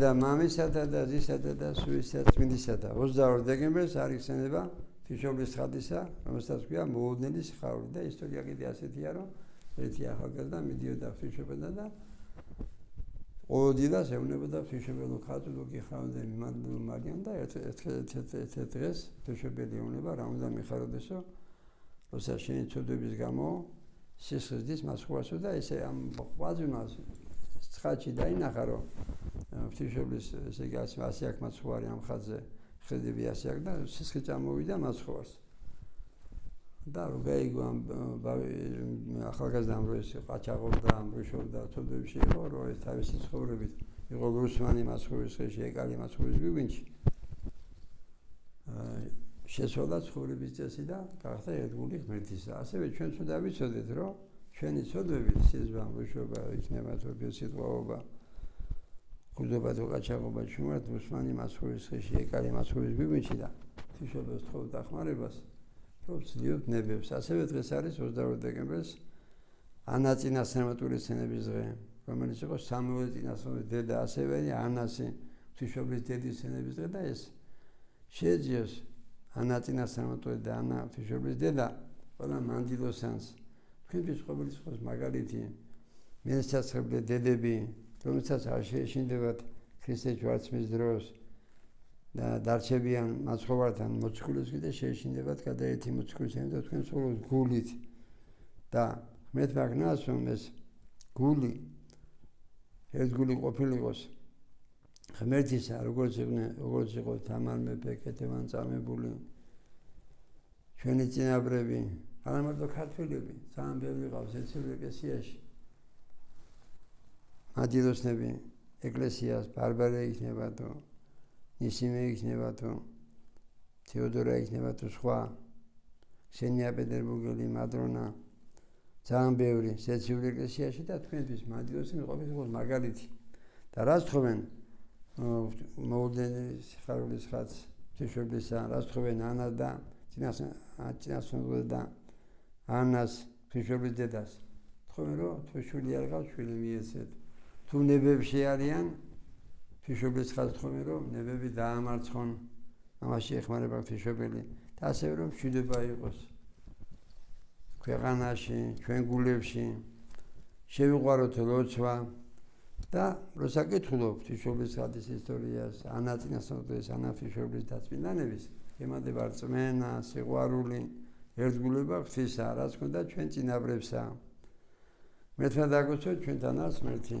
და მამისათა და ზისათა და სულისა წმინდისათა 22 დეკემბერს არ იხსენება ღვთისმშობლის ხატისა, რომელსაც ქვია მოულოდნელი სიხარული და ისტორია კიდე ასეთია, რომ ერთი ახალგაზრდა მიდიოდა ღვთისმშობელთან და ყოველდღიურად ეუბნებოდა ღვთისმშობელო ხატო გიხარავდა მიმართულ მარიამ და ერთ დღეს ღვთისმშობელი ეუბნება რამოდან მიხაროდესო, როცა შენი ცოდვების გამო სისხლძის მასხურასო და ესე ამ ყვაძუნას ხატში დაინახა რომ ღვთისმშობლის ესე იგი ასე აქ მასხური ამ ხატზე ხედები ასე აქ და სისხლი წამოვიდა მასხურას და რო გაიგო ამ ახალგაზრდამ რო ეს ყაჩაღობდა ამბრუშობდა ცოდვებში იყო რომ ეს თავისი ცხოვრებით იყო რუსმანი მასხურის ხელში ეკალი მასხურის გვინჩი შესვლა ცხოვრების წესი და გახდა ერთგული ღმერთისა ასევე ჩვენ უნდა ვიცოდეთ რომ ჩვენი ცოდვები სიზვა ამბრუშობა იქნება თუ სიტყვაობა გულობა თუ ყაჩაღობა ჩვენად რუსმანი მასხურის ხელში ეკალი მასხურის გვინჩი და ღვთისმშობელს თხოვ დახმარებას ვცდილობთ ნებებს. ასევე დღეს არის 22 დეკემბერს ანაწინა სინემატური სცენების დღე, რომელიც იყო სამუელ წინასწარმეტყველის დედა, ასევე ანასი ღვთისმშობლის დედის სცენების დღე და ეს შეეძიოს ანაწინა სინემატური და ანა ღვთისმშობლის დედა ყველა მანდილოსანს. თქვენთვის ყოველი იყოს მაგალითი მენსაცხრებლე დედები, რომელსაც არ შეეშინდებათ ქრისტეს ჯვარცმის დროს და დარჩებიან მაცხოვართან მოციქულებს კიდე შეეშინდებათ გადაერთი მოციქულისანი და თქვენ სულ გულით და ღმერთმა გნას რომ ეს გული ერთგული ყოფილიყოს ღმერთისა როგორც იყო თამარ მეფე კეთევან წამებული ჩვენი წინაპრები არა მარტო ქართველები ძალიან ბევრი ყავს ეცებრ ეკლესიაში მადიდოსნები ეკლესიას ბარბარე იქნება თუ ნისიმე იქნება თუ თეოდორა იქნება თუ სხვა ქსენია პეტერბურგელი მადრონა ძალიან ბევრი სეციური ეკლესიაში და თქვენთვის მადიდოსნები ყოფილიყოს მაგალითი და რას თხოვენ მოულოდნელი სიხარულის ხატს ღვთისმშობლისა რას თხოვენ ანა და წინასწარმეტყველს და ანას ღვთისმშობლის დედას თხოვენ რომ თუ შვილი არ ყავს შვილი მიეცეთ თუ ნებებში არიან ღვთისმშობლის ხატს თხოვენ რომ ნებები დაამარცხონ ამაში ეხმარება ღვთისმშობელი და ასევე რომ მშვიდობა იყოს ქვეყანაში ჩვენ გულებში შევიყვაროთ ლოცვა და როსაკითხულობ ღვთისმშობლის ხატის ისტორიას ანაწინასწარმეტყველის ანა ღვთისმშობლის დაწმინდანების ემადება რწმენა სიყვარული ერთგულება ღვთისა რაც ქონდა ჩვენ წინაპრებსა მერთმა დაგოცოთ ჩვენთანაც ღმერთი